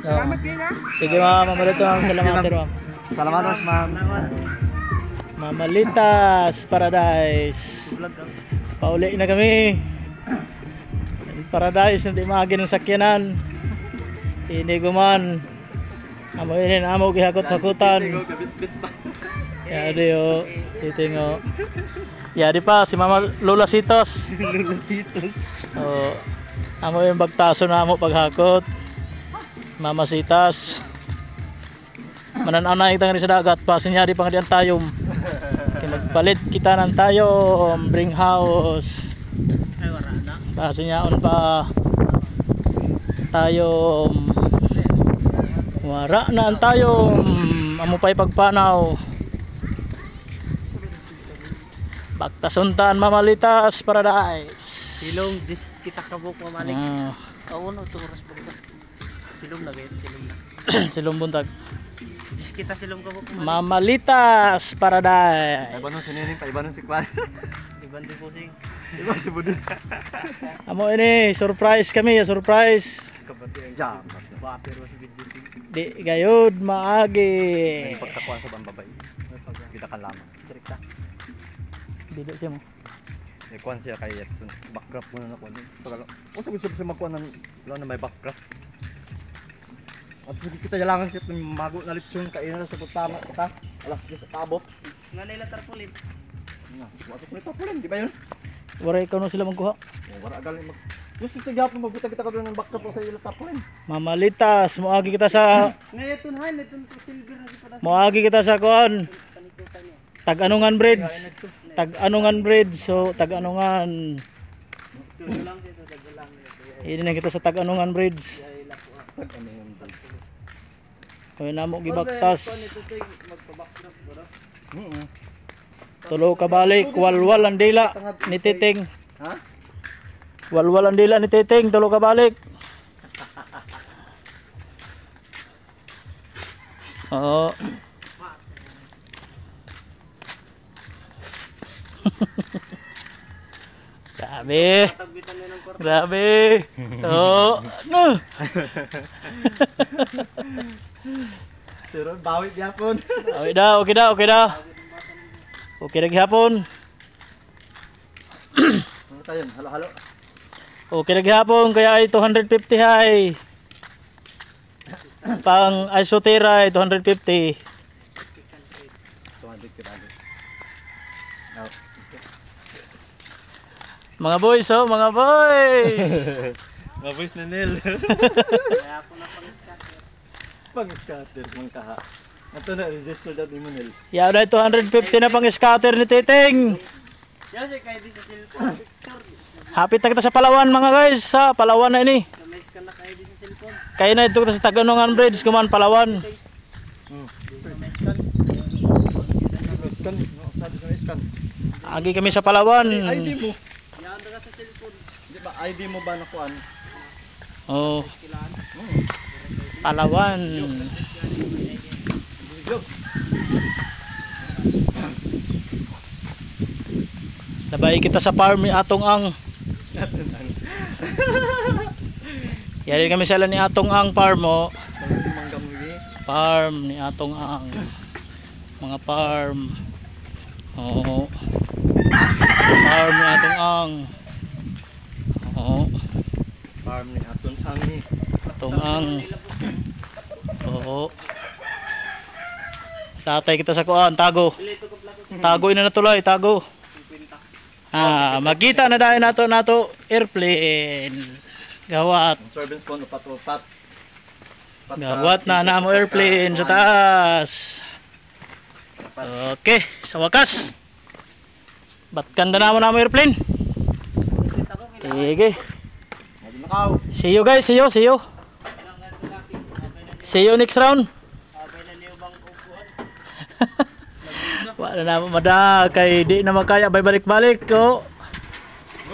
Salamat din ha. Sige ma'am, Mamalito ma'am. Salamat ma'am. Salamat ma'am. Mamalitas Paradise. Pauli na kami. Paradise na di maagi ng sakyanan. Hindi guman. Amo inin amo gihakot-hakutan. Yadi o. Titingo. Yadi pa si Mama Lola Sitos. Lola Sitos. Oh, amo yung bagtaso na amo paghakot. Mama Sitas. Mananaw na itang rin sa dagat pa. Sinyari pang diyan tayong. Magpalit kita ng tayong bring house. Ay wala na. Pasinyaon pa tayong wara na ang tayong amo pa'y pagpanaw. Bagtasuntan Mamalitas Paradise. Silong kita kabuk mamalik. Kauno turas pa kita. Silong na gayet, silong na. Silong buntag. Kita silong kabuk Mamalitas Paradise. Iba nung siniring pa, iba nung si Kwan. Iba si Pusing. Iba si Budin. Amo ini surprise kami, surprise. Kapatid jam. Pero si Budin. Di gayud maagi. Pagtakuan sa bambabay. Kita kan lamang. Direkta. Bido siya mo. Kwan siya kay backcraft muna na kwan. Pagalo. O gusto siya magkuan ng na may backcraft. At sige kita yalangan siya itong mago na lipsyon kaina na sa pagtama kita. Alas sa tabot. Nanay tarpaulin. Wala ko tarpaulin, di ba yun? Wala ikaw no sila magkuha. Wala galing mag. Gusto sa gap mabuta kita ka ng backcraft sa ila tarpaulin. Mamalitas, moagi kita sa Ngayon han, itong silver na kita. moagi kita sa kuan. Tag-Anungan Bridge. Tag-Anungan Bridge. So Tag-Anungan. Ini na kita sa Tag-Anungan Bridge. Kaya namo gibaktas. Tulo ka balik, walwal ang dila ni Titing. Ha? Walwal ang dila ni Titing, tulo ka balik. Oo. Grabe. Grabe. Oo. No. Pero bawi gyapon. Okay daw, okay daw, okay daw. Okay na gihapon. Ano tayo? Halo-halo. Okay na gihapon, kaya ay 250 hay. Pang isotera ay 250. 200 kirado. Mga boys, oh, mga boys. Mga boys na nil. Kaya ako na pang-scatter mangkaha. Ato na register dat imo nil. Yaw na 250 na pang scatter ni Titing. Yaw siya kay di sa cellphone. Hapit na kita sa Palawan mga guys, sa Palawan na ini. Kamay ka na kay di sa cellphone. Kaya na ito kita sa Tag-Anungan Bridge, kuman Palawan. Scan, no, sabi sa scan. Agi kami sa Palawan. ID mo. Yan daga sa cellphone. Di ba ID mo ba nakuan? Oh. Palawan. Nabay kita sa farm ni Atong Ang. Yari kami sala ni Atong Ang farm mo. Farm ni Atong Ang. Mga farm. Oo. Farm ni Atong Ang. Oo. Farm ni Atong Ang ni. Atong Ang. Oo. Tatay kita sa kuan, tago. Tago ina na tuloy, tago. Magkita na dahil nato airplane. Gawat. Service phone upat-upat. Gawat na namo airplane sa taas. Okay, sa wakas. Batkanda na mo airplane. Sige. See you guys, see you. See you next round. Wala na mada kay di na makaya bay balik-balik ko.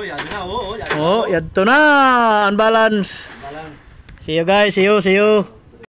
Yan na, oh, yadto na, unbalance. See you guys, see you.